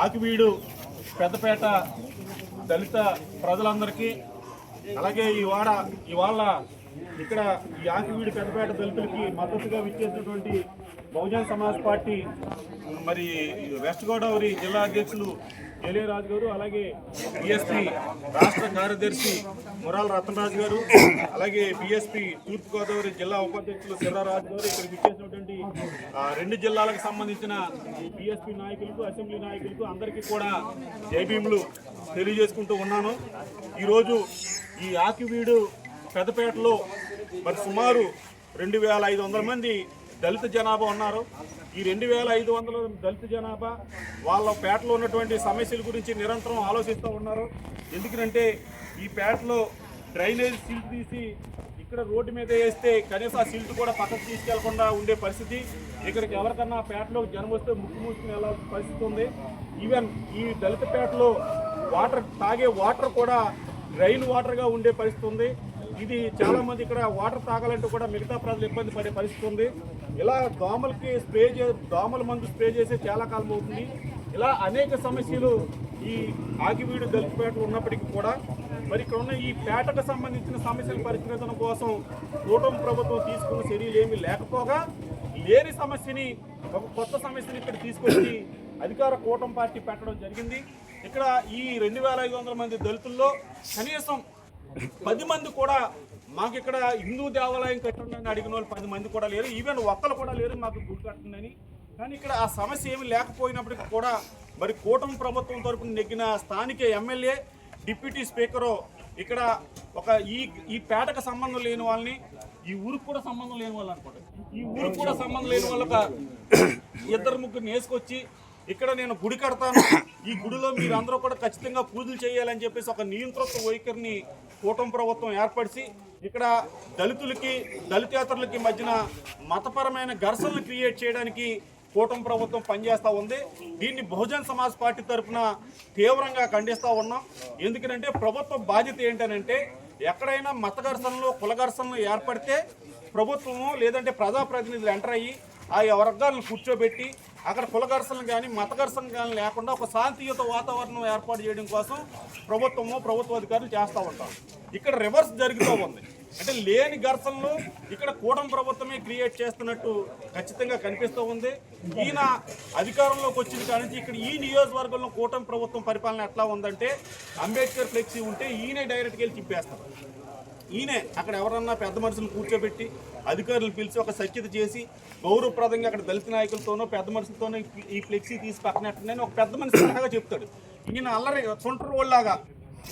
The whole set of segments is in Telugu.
ఆకివీడు పెద్దపేట దళిత ప్రజలందరికీ అలాగే ఇవాళ ఇక్కడ ఈ ఆకివీడు పెద్దపేట దళితులకి మద్దతుగా విచ్చేసినటువంటి బహుజన్ సమాజ్ పార్టీ మరి వెస్ట్ గోదావరి జిల్లా అధ్యక్షులు ఎలియ రాజు గారు, అలాగే బీఎస్పీ రాష్ట్ర కార్యదర్శి మురాల రత్నరాజు గారు, అలాగే బీఎస్పీ తూర్పుగోదావరి జిల్లా ఉపాధ్యక్షులు శివరాజు గారు, ఇక్కడికి విచ్చేసినటువంటి రెండు జిల్లాలకు సంబంధించిన బీఎస్పీ నాయకులకు, అసెంబ్లీ నాయకులకు అందరికీ కూడా జైభీములు తెలియజేసుకుంటూ ఉన్నాను. ఈరోజు ఈ ఆకివీడు పెద్దపేటలో మరి సుమారు 2500 మంది దళిత జనాభా ఉన్నారు. ఈ 2500 దళిత జనాభా వాళ్ళ పేటలో ఉన్నటువంటి సమస్యల గురించి నిరంతరం ఆలోచిస్తూ ఉన్నారు. ఎందుకంటే ఈ పేటలో డ్రైనేజ్ సిల్ట్ తీసి ఇక్కడ రోడ్డు మీద వేస్తే కనీసం ఆ సిల్ట్ కూడా పక్కకు తీసుకెళ్లకుండా ఉండే పరిస్థితి. ఇక్కడికి ఎవరికన్నా పేటలోకి జనం వస్తే ముక్కు మూసుకుని వెళ్ళాల్సిన పరిస్థితి ఉంది. ఈవెన్ ఈ దళిత పేటలో తాగే వాటర్ కూడా డ్రైన్ వాటర్గా ఉండే పరిస్థితి ఉంది. ఇది చాలామంది ఇక్కడ వాటర్ తాగాలంటే కూడా మిగతా ప్రజలు ఇబ్బంది పడే పరిస్థితి ఉంది. ఇలా దోమల మందు స్ప్రే చేసే చాలా కాలం అవుతుంది. ఇలా అనేక సమస్యలు ఈ ఆకివీడు దళితపేటలో ఉన్నప్పటికీ కూడా మరి ఇక్కడ ఉన్న ఈ పేటకు సంబంధించిన సమస్యల పరిష్కరించడం కోసం కూటమి ప్రభుత్వం తీసుకున్న చర్యలు ఏమీ లేకపోగా లేని సమస్యని ఒక కొత్త సమస్యని ఇక్కడ తీసుకొచ్చి అధికార కూటమి పార్టీ పెట్టడం జరిగింది. ఇక్కడ ఈ 2500 మంది దళితుల్లో కనీసం 10 మంది కూడా మాకు ఇక్కడ హిందూ దేవాలయం కట్టండి అడిగిన వాళ్ళు 10 మంది కూడా లేరు. ఈవెన్ ఒక్కరు కూడా లేరు మాకు గుడి కట్టండి. కానీ ఇక్కడ ఆ సమస్య ఏమి లేకపోయినప్పటికీ కూడా మరి కూటమి ప్రభుత్వం తరపున నెగ్గిన స్థానిక ఎమ్మెల్యే, డిప్యూటీ స్పీకరు ఇక్కడ ఒక ఈ పేటకు సంబంధం లేని వాళ్ళని, ఈ ఊరికి కూడా సంబంధం లేని వాళ్ళు అనుకోండి, ఈ ఊరికి కూడా సంబంధం లేని వాళ్ళకి 2-3 వేసుకొచ్చి ఇక్కడ నేను గుడి కడతాను, ఈ గుడిలో మీరందరూ కూడా ఖచ్చితంగా పూజలు చేయాలని చెప్పేసి ఒక నియంత్రిత వైఖరిని కూటమి ప్రభుత్వం ఏర్పరిచి ఇక్కడ దళితేతరులకి మధ్యన మతపరమైన ఘర్షణలు క్రియేట్ చేయడానికి కూటమి ప్రభుత్వం పనిచేస్తూ ఉంది. దీన్ని బహుజన్ సమాజ్ పార్టీ తరఫున తీవ్రంగా ఖండిస్తూ ఉన్నాం. ఎందుకంటే ప్రభుత్వ బాధ్యత ఏంటనంటే ఎక్కడైనా మత ఘర్షణలు, కుల ఘర్షణలు ఏర్పడితే ప్రభుత్వము లేదంటే ప్రజాప్రతినిధులు ఎంటర్ అయ్యి ఆ వర్గాలను కూర్చోబెట్టి అక్కడ కుల ఘర్షణలు కానీ మత ఘర్షణలు కానీ లేకుండా ఒక శాంతియుత వాతావరణం ఏర్పాటు చేయడం కోసం ప్రభుత్వ అధికారులు చేస్తూ ఉంటారు. ఇక్కడ రివర్స్ జరుగుతూ ఉంది. అంటే లేని ఘర్షణలు ఇక్కడ కూటమి ప్రభుత్వమే క్రియేట్ చేస్తున్నట్టు ఖచ్చితంగా కనిపిస్తూ ఉంది. ఈయన అధికారంలోకి వచ్చిన కానీ ఇక్కడ ఈ నియోజకవర్గంలో కూటమి ప్రభుత్వం పరిపాలన ఎట్లా ఉందంటే అంబేద్కర్ ఫ్లెక్సీ ఉంటే ఈయనే డైరెక్ట్గా వెళ్ళి తిప్పేస్తారు. ఈయనే అక్కడ ఎవరన్నా పెద్ద మనుషులను కూర్చోబెట్టి అధికారులు పిలిచి ఒక సఖ్యత చేసి గౌరవప్రదంగా అక్కడ దళిత నాయకులతోనో పెద్ద మనుషులతోనో ఈ ఫ్లెక్సీ తీసి పక్కనట్టున్నాను ఒక పెద్ద మనిషి సలహాగా చెప్తాడు. ఈయన అల్లరి సొంట రోల్లాగా,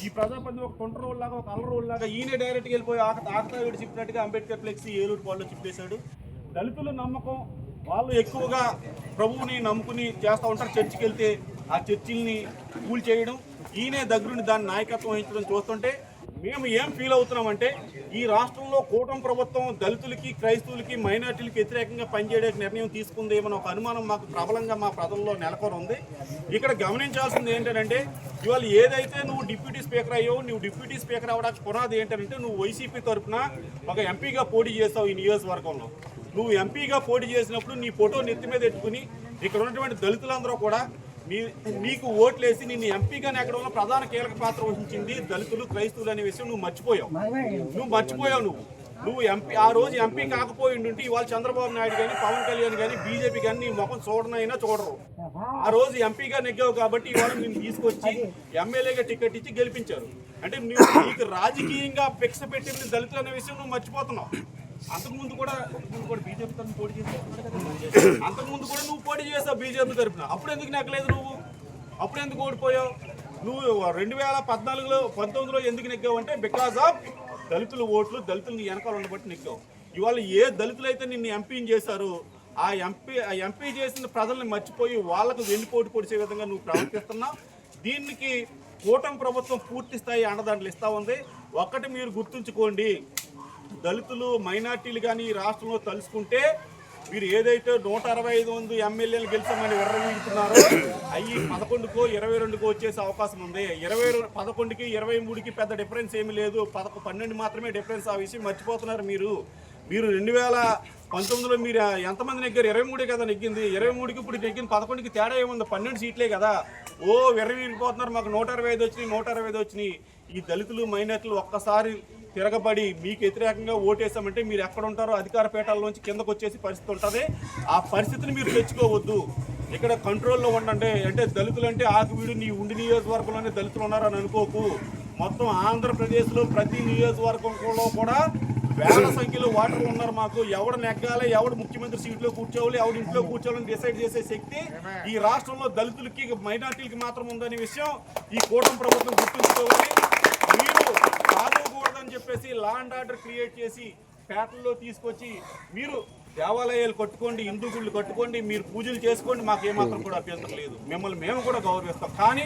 ఈ ప్రజాపతి ఒక సొంట రోల్లాగా, ఒక అల్లరి రోల్లాగా ఈయనే డైరెక్ట్గా వెళ్ళిపోయి ఆకతాయుడు చెప్పినట్టుగా అంబేద్కర్ ఫ్లెక్సీ ఏలూరు పాల్లో చెప్పేశాడు. దళితుల నమ్మకం వాళ్ళు ఎక్కువగా ప్రభువుని నమ్ముకుని చేస్తూ ఉంటారు. చర్చికి వెళ్తే ఆ చర్చిల్ని కూల్ చేయడం, ఈయనే దగ్గరుండి దాన్ని నాయకత్వం వహించడం చూస్తుంటే మేము ఏం ఫీల్ అవుతున్నామంటే ఈ రాష్ట్రంలో కూటమి ప్రభుత్వం దళితులకి, క్రైస్తవులకి, మైనార్టీలకి వ్యతిరేకంగా పనిచేయడానికి నిర్ణయం తీసుకుందేమని ఒక అనుమానం మాకు ప్రబలంగా మా ప్రజల్లో నెలకొని ఉంది. ఇక్కడ గమనించాల్సింది ఏంటంటే ఇవాళ ఏదైతే నువ్వు డిప్యూటీ స్పీకర్ అయ్యావు, నువ్వు డిప్యూటీ స్పీకర్ అవ్వడానికి పునాది ఏంటంటే నువ్వు వైసీపీ తరఫున ఒక ఎంపీగా పోటీ చేస్తావు. ఈ నియోజకవర్గంలో నువ్వు ఎంపీగా పోటీ చేసినప్పుడు నీ ఫోటో నెత్తి మీద ఎత్తుకుని ఇక్కడ ఉన్నటువంటి దళితులందరూ కూడా నీకు ఓట్లేసి నిన్ను ఎంపీగా నెగ్గడంలో ప్రధాన కీలక పాత్ర వహించింది దళితులు, క్రైస్తవులు అనే విషయం నువ్వు మర్చిపోయావు. నువ్వు ఎంపీ ఆ రోజు ఎంపీ కాకపోయిండుంటే ఇవాళ చంద్రబాబు నాయుడు కానీ, పవన్ కళ్యాణ్ కానీ, బీజేపీ కానీ నీ ముఖం చూడనైనా చూడరు. ఆ రోజు ఎంపీగా నెగ్గావు కాబట్టి ఇవాళ నేను తీసుకొచ్చి ఎమ్మెల్యేగా టికెట్ ఇచ్చి గెలిపించారు. అంటే నీకు రాజకీయంగా ఫిక్స్ పెట్టింది దళితులు అనే విషయం నువ్వు మర్చిపోతున్నావు. అంతకుముందు కూడా బీజేపీ తరఫున పోటీ చేసావు, అంతకుముందు కూడా నువ్వు పోటీ చేసావు బీజేపీ తరఫున. అప్పుడు ఎందుకు నెగ్గలేదు నువ్వు? అప్పుడు ఎందుకు ఓడిపోయావు? నువ్వు 2014లో 19లో ఎందుకు నెగ్గావు అంటే బికాజ్ ఆఫ్ దళితుల ఓట్లు, దళితులు నీ వెనకాల ఉండబట్టి నెగ్గావు. ఇవాళ ఏ దళితులు అయితే నిన్ను ఎంపీని చేశారో ఆ ఎంపీ చేసిన ప్రజల్ని మర్చిపోయి వాళ్ళకు వెన్నుపోటు పొడిచే విధంగా నువ్వు ప్రవర్తిస్తున్నావు. దీనికి కూటమి ప్రభుత్వం పూర్తి స్థాయి అండదండలు ఇస్తూ ఉంది. ఒక్కటి మీరు గుర్తుంచుకోండి, దళితులు, మైనార్టీలు కానీ ఈ రాష్ట్రంలో తలుసుకుంటే మీరు ఏదైతే 165 మంది ఎమ్మెల్యేలు గెలిచామని విర్రవీగుతున్నారో అవి 11కో 22కో వచ్చేసే అవకాశం ఉంది. 11కి 23కి పెద్ద డిఫరెన్స్ ఏమీ లేదు, 12 మాత్రమే డిఫరెన్స్. ఆ విషయం మర్చిపోతున్నారు మీరు. మీరు 2019లో మీరు ఎంతమంది నెగ్గారు? 23 కదా నెగ్గింది. 23కి ఇప్పుడు నెగ్గింది 11కి తేడా ఏముంది? 12 సీట్లే కదా. ఓ విర్రవీగిపోతున్నారు, మాకు 125 వచ్చినాయి 125 వచ్చినాయి. ఈ దళితులు మైనార్టీలు ఒక్కసారి తిరగబడి మీకు వ్యతిరేకంగా ఓటేసామంటే మీరు ఎక్కడ ఉంటారో అధికార పీఠాల్లోంచి కిందకు వచ్చేసి పరిస్థితి ఉంటుంది. ఆ పరిస్థితిని మీరు తెచ్చుకోవద్దు. ఇక్కడ కంట్రోల్లో ఉండండి. అంటే దళితులు అంటే ఆకువీడు నీ ఉండి నియోజకవర్గంలోనే దళితులు ఉన్నారని అనుకోకు. మొత్తం ఆంధ్రప్రదేశ్లో ప్రతి నియోజకవర్గంలో కూడా వేల సంఖ్యలో ఓటర్లు ఉన్నారు. మాకు ఎవడు నెగ్గాలి, ఎవడు ముఖ్యమంత్రి సీట్లో కూర్చోవాలి, ఎవడు ఇంట్లో కూర్చోవాలని డిసైడ్ చేసే శక్తి ఈ రాష్ట్రంలో దళితులకి మైనార్టీలకి మాత్రం ఉందనే విషయం ఈ కూటమి ప్రభుత్వం గుర్తుంచుకోవాలి. మీరు కాదుకూడదని చెప్పేసి లా అండ్ ఆర్డర్ క్రియేట్ చేసి పేటల్లో తీసుకొచ్చి మీరు దేవాలయాలు కట్టుకోండి, హిందూ గుళ్ళు కట్టుకోండి, మీరు పూజలు చేసుకోండి, మాకు ఏమాత్రం కూడా అభ్యంతరం లేదు. మిమ్మల్ని మేము కూడా గౌరవిస్తాం. కానీ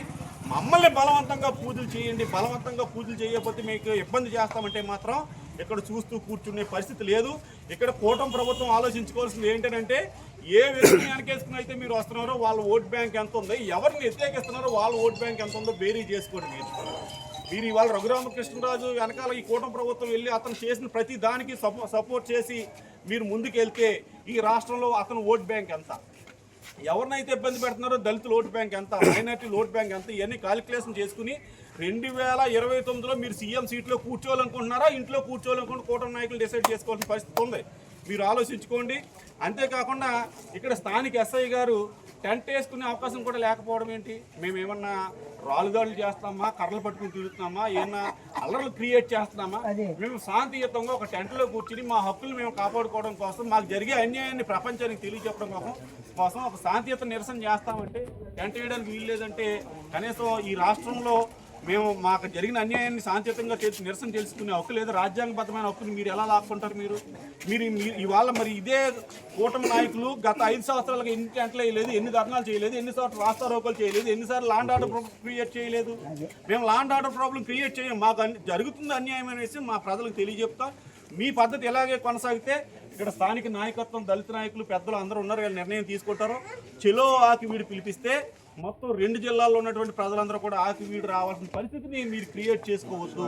మమ్మల్ని బలవంతంగా పూజలు చేయండి, బలవంతంగా పూజలు చేయకపోతే మీకు ఇబ్బంది చేస్తామంటే మాత్రం ఇక్కడ చూస్తూ కూర్చునే పరిస్థితి లేదు. ఇక్కడ కూటమి ప్రభుత్వం ఆలోచించుకోవాల్సింది ఏంటంటే ఏ వ్యక్తిని వెనకేసుకుని అయితే మీరు వస్తున్నారో వాళ్ళ ఓట్ బ్యాంక్ ఎంత ఉందో, ఎవరిని వ్యతిరేకిస్తున్నారో వాళ్ళ ఓట్ బ్యాంక్ ఎంత ఉందో బేరీ చేసుకోండి. మీరు ఇవాళ రఘురామకృష్ణరాజు వెనకాల ఈ కూటమి ప్రభుత్వం వెళ్ళి అతను చేసిన ప్రతి దానికి సపోర్ట్ చేసి మీరు ముందుకు వెళ్తే ఈ రాష్ట్రంలో అతను ఓట్ బ్యాంక్ ఎంత, ఎవరినైతే ఇబ్బంది పెడుతున్నారో దళితుల ఓటు బ్యాంక్ ఎంత, మైనార్టీల ఓటు బ్యాంక్ ఎంత, ఇవన్నీ క్యాలిక్యులేషన్ చేసుకుని 2029లో మీరు సీఎం సీట్లో కూర్చోవాలనుకుంటున్నారా, ఇంట్లో కూర్చోవాలనుకుంటే కూటమి నాయకులు డిసైడ్ చేసుకోవాల్సిన పరిస్థితి ఉంది. మీరు ఆలోచించుకోండి. అంతేకాకుండా ఇక్కడ స్థానిక ఎస్ఐ గారు టెంట్ వేసుకునే అవకాశం కూడా లేకపోవడం ఏంటి? మేమేమన్నా రాళ్ళుదాడులు చేస్తామా, కర్రలు పట్టుకుని తిరుగుతున్నామా, ఏమన్నా అల్లర్లు క్రియేట్ చేస్తున్నామా? మేము శాంతియుతంగా ఒక టెంట్లో కూర్చుని మా హక్కులు మేము కాపాడుకోవడం కోసం, మాకు జరిగే అన్యాయాన్ని ప్రపంచానికి తెలియజెప్పడం కోసం ఒక శాంతియుత నిరసన చేస్తామంటే టెంట్ వేయడానికి వీలు లేదంటే కనీసం ఈ రాష్ట్రంలో మేము మాకు జరిగిన అన్యాయాన్ని శాంతియుతంగా నిరసన తెలుసుకునే హక్కు లేదు. రాజ్యాంగబద్ధమైన హక్కుని మీరు ఎలా లాక్కుంటారు? మీరు ఇవాళ మరి ఇదే కూటమి నాయకులు గత 5 సంవత్సరాలుగా ఎన్ని టెంట్లు వేయలేదు, ఎన్ని ధర్నాలు చేయలేదు, ఎన్నిసార్లు రాస్తారోకలు చేయలేదు, ఎన్నిసార్లు లా అండ్ ఆర్డర్ క్రియేట్ చేయలేదు. మేము law and order problem create చేయం. మాకు జరుగుతుంది అన్యాయం అనేసి మా ప్రజలకు తెలియజెప్తాం. మీ పద్ధతి ఎలాగే కొనసాగితే ఇక్కడ స్థానిక నాయకత్వం, దళిత నాయకులు, పెద్దలు అందరూ ఉన్నారు, వీళ్ళు నిర్ణయం తీసుకుంటారు. చెలో ఆకివీడు పిలిపిస్తే మొత్తం 2 జిల్లాల్లో ఉన్నటువంటి ప్రజలందరూ కూడా ఆకివీడు రావాల్సిన పరిస్థితిని మీరు క్రియేట్ చేసుకోవద్దు.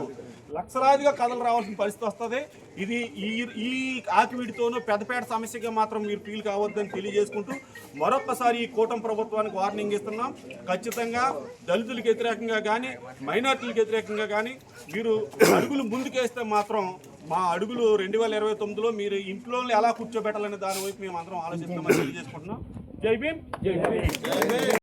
లక్షలాదిగా కథలు రావాల్సిన పరిస్థితి వస్తుంది. ఇది ఈ ఆకివీడితోనూ పెద్దపేట సమస్యగా మాత్రం మీరు ఫీల్ కావద్దని తెలియజేసుకుంటూ మరొక్కసారి ఈ కూటమి ప్రభుత్వానికి వార్నింగ్ ఇస్తున్నాం. ఖచ్చితంగా దళితులకు వ్యతిరేకంగా కానీ, మైనార్టీలకు వ్యతిరేకంగా కానీ మీరు అడుగులు ముందుకేస్తే మాత్రం మా అడుగులు 2029లో మీరు ఇంట్లో ఎలా కూర్చోబెట్టాలనే దాని వైపు మేము అందరం ఆలోచిస్తామని తెలియజేసుకుంటున్నాం. జై భీమ్.